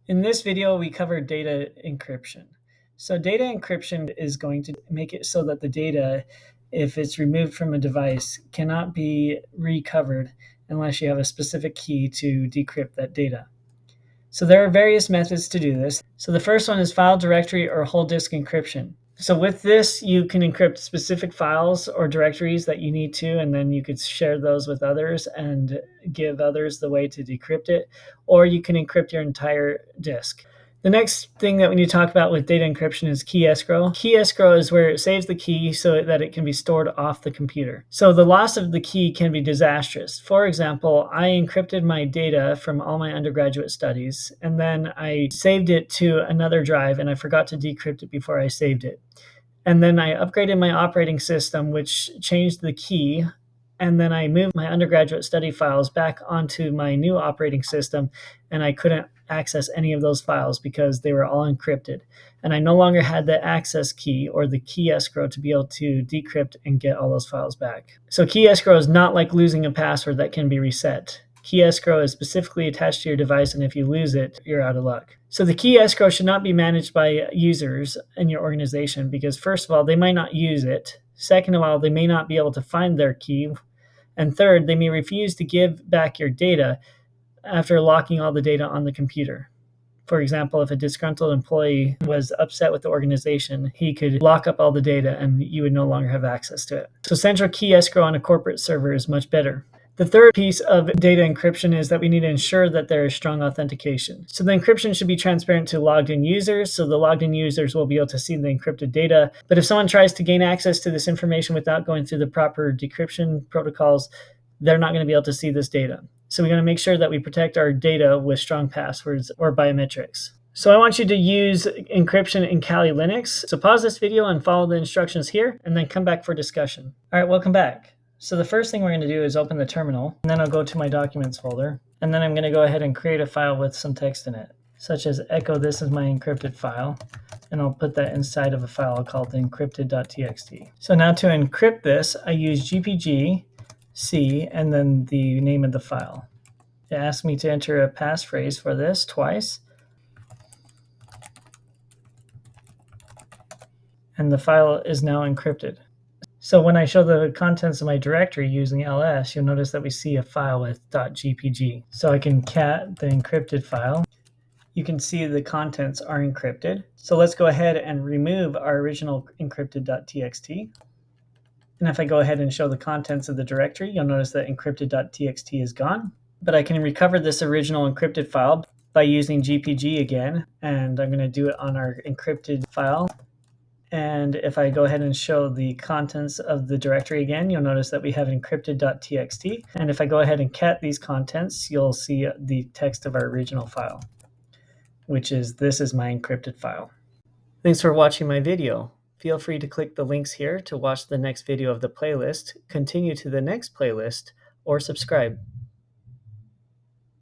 In this video, we cover data encryption. So data encryption is going to make it so that the data, if it's removed from a device, cannot be recovered unless you have a specific key to decrypt that data. So there are various methods to do this. So the first one is file directory or whole disk encryption. So with this, you can encrypt specific files or directories that you need to, and then you could share those with others and give others the way to decrypt it, or you can encrypt your entire disk. The next thing that we need to talk about with data encryption is key escrow. Key escrow is where it saves the key so that it can be stored off the computer. So the loss of the key can be disastrous. For example, I encrypted my data from all my undergraduate studies, and then I saved it to another drive, and I forgot to decrypt it before I saved it. And then I upgraded my operating system, which changed the key. And then I moved my undergraduate study files back onto my new operating system, and I couldn't access any of those files because they were all encrypted. And I no longer had the access key or the key escrow to be able to decrypt and get all those files back. So key escrow is not like losing a password that can be reset. Key escrow is specifically attached to your device, and if you lose it, you're out of luck. So the key escrow should not be managed by users in your organization because, first of all, they might not use it. Second of all, they may not be able to find their key. And third, they may refuse to give back your data after locking all the data on the computer. For example, if a disgruntled employee was upset with the organization, he could lock up all the data and you would no longer have access to it. So central key escrow on a corporate server is much better. The third piece of data encryption is that we need to ensure that there is strong authentication. So the encryption should be transparent to logged in users, so the logged in users will be able to see the encrypted data. But if someone tries to gain access to this information without going through the proper decryption protocols, they're not going to be able to see this data. So we got to make sure that we protect our data with strong passwords or biometrics. So I want you to use encryption in Kali Linux. So pause this video and follow the instructions here, and then come back for discussion. All right, welcome back. So the first thing we're going to do is open the terminal, and then I'll go to my documents folder, and then I'm going to go ahead and create a file with some text in it, such as echo this is my encrypted file, and I'll put that inside of a file called encrypted.txt. So now to encrypt this, I use GPG, C, and then the name of the file. It asks me to enter a passphrase for this twice, and the file is now encrypted. So when I show the contents of my directory using ls, you'll notice that we see a file with .gpg. So I can cat the encrypted file. You can see the contents are encrypted. So let's go ahead and remove our original encrypted.txt. And if I go ahead and show the contents of the directory, you'll notice that encrypted.txt is gone. But I can recover this original encrypted file by using GPG again. And I'm going to do it on our encrypted file. And if I go ahead and show the contents of the directory again, you'll notice that we have encrypted.txt. And if I go ahead and cat these contents, you'll see the text of our original file, which is this is my encrypted file. Thanks for watching my video. Feel free to click the links here to watch the next video of the playlist, continue to the next playlist, or subscribe.